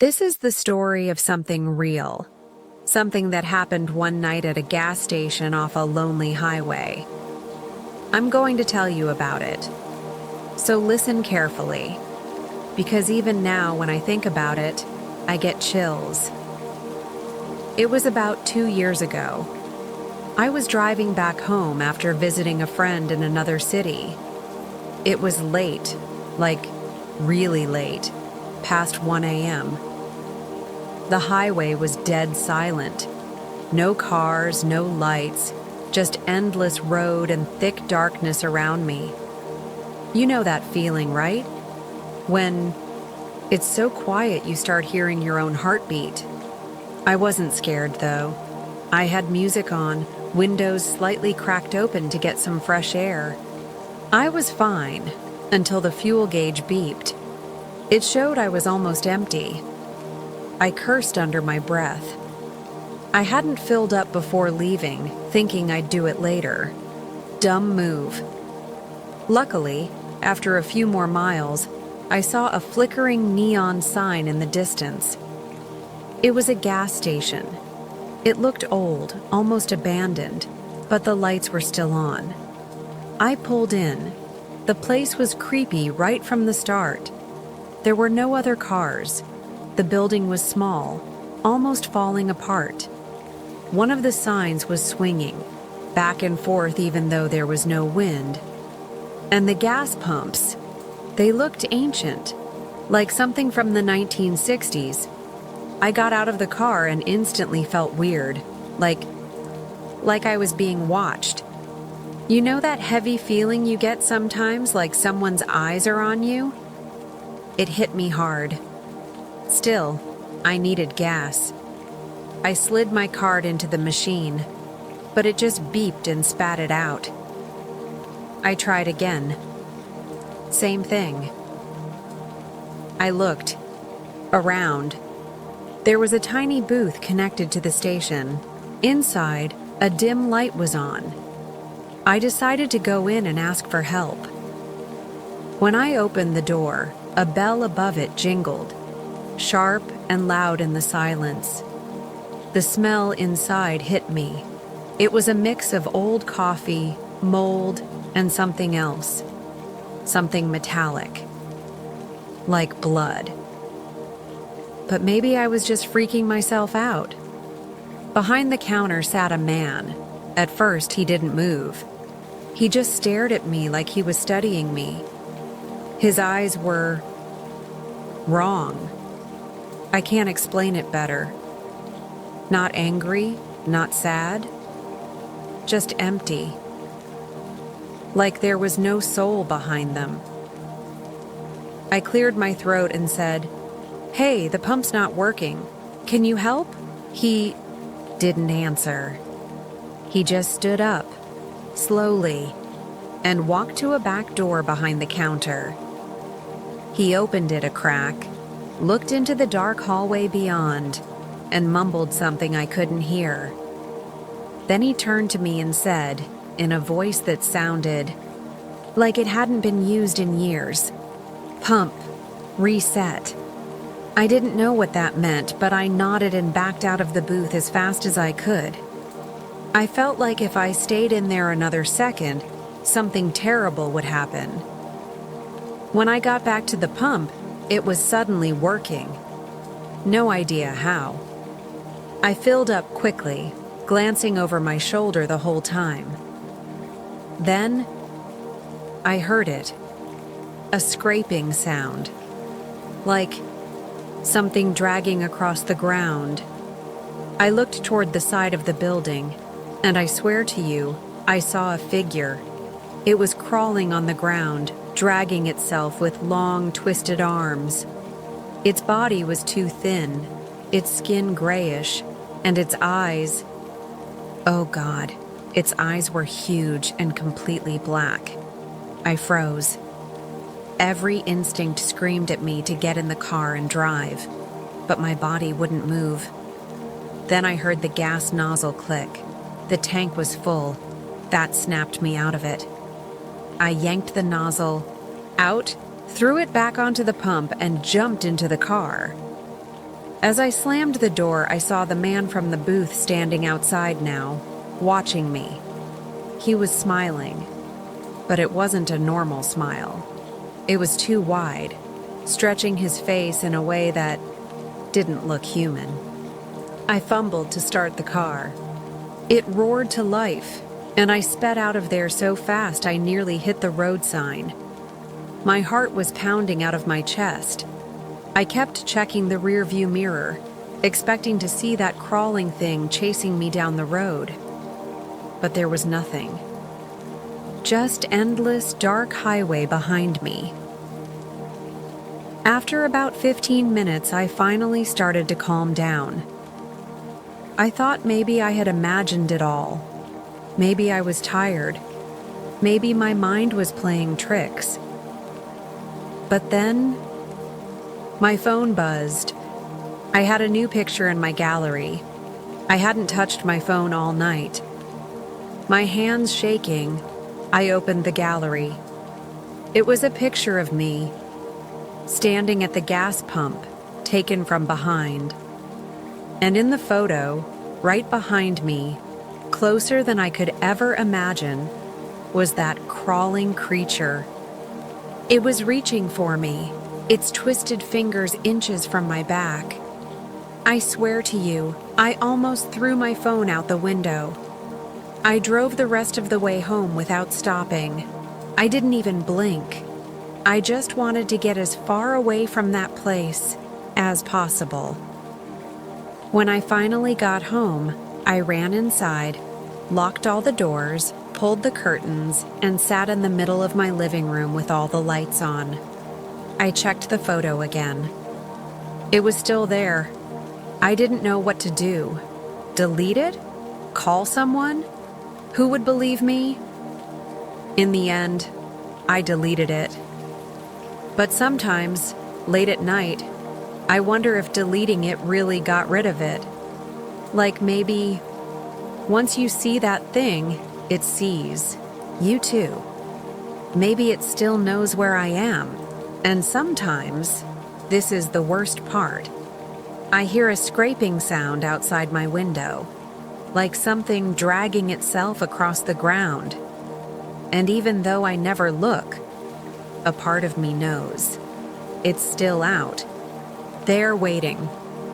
This is the story of something real, something that happened one night at a gas station off a lonely highway. I'm going to tell you about it. So listen carefully, because even now when I think about it, I get chills. It was about 2 years ago. I was driving back home after visiting a friend in another city. It was late, like really late, past 1 a.m. The highway was dead silent. No cars, no lights, just endless road and thick darkness around me. You know that feeling, right? When it's so quiet you start hearing your own heartbeat. I wasn't scared, though. I had music on, windows slightly cracked open to get some fresh air. I was fine until the fuel gauge beeped. It showed I was almost empty. I cursed under my breath. I hadn't filled up before leaving, thinking I'd do it later. Dumb move. Luckily, after a few more miles, I saw a flickering neon sign in the distance. It was a gas station. It looked old, almost abandoned, but the lights were still on. I pulled in. The place was creepy right from the start. There were no other cars. The building was small, almost falling apart. One of the signs was swinging, back and forth even though there was no wind. And the gas pumps, they looked ancient, like something from the 1960s. I got out of the car and instantly felt weird, like I was being watched. You know that heavy feeling you get sometimes, like someone's eyes are on you? It hit me hard. Still, I needed gas. I slid my card into the machine, but it just beeped and spat it out. I tried again. Same thing. I looked around. There was a tiny booth connected to the station. Inside, a dim light was on. I decided to go in and ask for help. When I opened the door, a bell above it jingled, sharp and loud in the silence. The smell inside hit me. It was a mix of old coffee, mold, and something else. Something metallic. Like blood. But maybe I was just freaking myself out. Behind the counter sat a man. At first, he didn't move. He just stared at me like he was studying me. His eyes were wrong. I can't explain it better. Not angry, not sad, just empty. Like there was no soul behind them. I cleared my throat and said, "Hey, the pump's not working. Can you help?" He didn't answer. He just stood up, slowly, and walked to a back door behind the counter. He opened it a crack, looked into the dark hallway beyond, and mumbled something I couldn't hear. Then he turned to me and said, in a voice that sounded like it hadn't been used in years, "Pump, reset." I didn't know what that meant, but I nodded and backed out of the booth as fast as I could. I felt like if I stayed in there another second, something terrible would happen. When I got back to the pump, it was suddenly working. No idea how. I filled up quickly, glancing over my shoulder the whole time. Then, I heard it. A scraping sound. Like something dragging across the ground. I looked toward the side of the building, and I swear to you, I saw a figure. It was crawling on the ground, dragging itself with long, twisted arms. Its body was too thin, its skin grayish, and its eyes... Oh God, its eyes were huge and completely black. I froze. Every instinct screamed at me to get in the car and drive, but my body wouldn't move. Then I heard the gas nozzle click. The tank was full. That snapped me out of it. I yanked the nozzle out, threw it back onto the pump, and jumped into the car. As I slammed the door, I saw the man from the booth standing outside now, watching me. He was smiling, but it wasn't a normal smile. It was too wide, stretching his face in a way that didn't look human. I fumbled to start the car. It roared to life, and I sped out of there so fast I nearly hit the road sign. My heart was pounding out of my chest. I kept checking the rearview mirror, expecting to see that crawling thing chasing me down the road. But there was nothing. Just endless dark highway behind me. After about 15 minutes, I finally started to calm down. I thought maybe I had imagined it all. Maybe I was tired. Maybe my mind was playing tricks. But then, my phone buzzed. I had a new picture in my gallery. I hadn't touched my phone all night. My hands shaking, I opened the gallery. It was a picture of me, standing at the gas pump, taken from behind. And in the photo, right behind me, closer than I could ever imagine, was that crawling creature. It was reaching for me, its twisted fingers inches from my back. I swear to you, I almost threw my phone out the window. I drove the rest of the way home without stopping. I didn't even blink. I just wanted to get as far away from that place as possible. When I finally got home, I ran inside, locked all the doors, pulled the curtains, and sat in the middle of my living room with all the lights on. I checked the photo again. It was still there. I didn't know what to do. Delete it? Call someone? Who would believe me? In the end, I deleted it. But sometimes, late at night, I wonder if deleting it really got rid of it. Like maybe, once you see that thing, it sees you too. Maybe it still knows where I am. And sometimes, this is the worst part, I hear a scraping sound outside my window, like something dragging itself across the ground. And even though I never look, a part of me knows. It's still out, there waiting.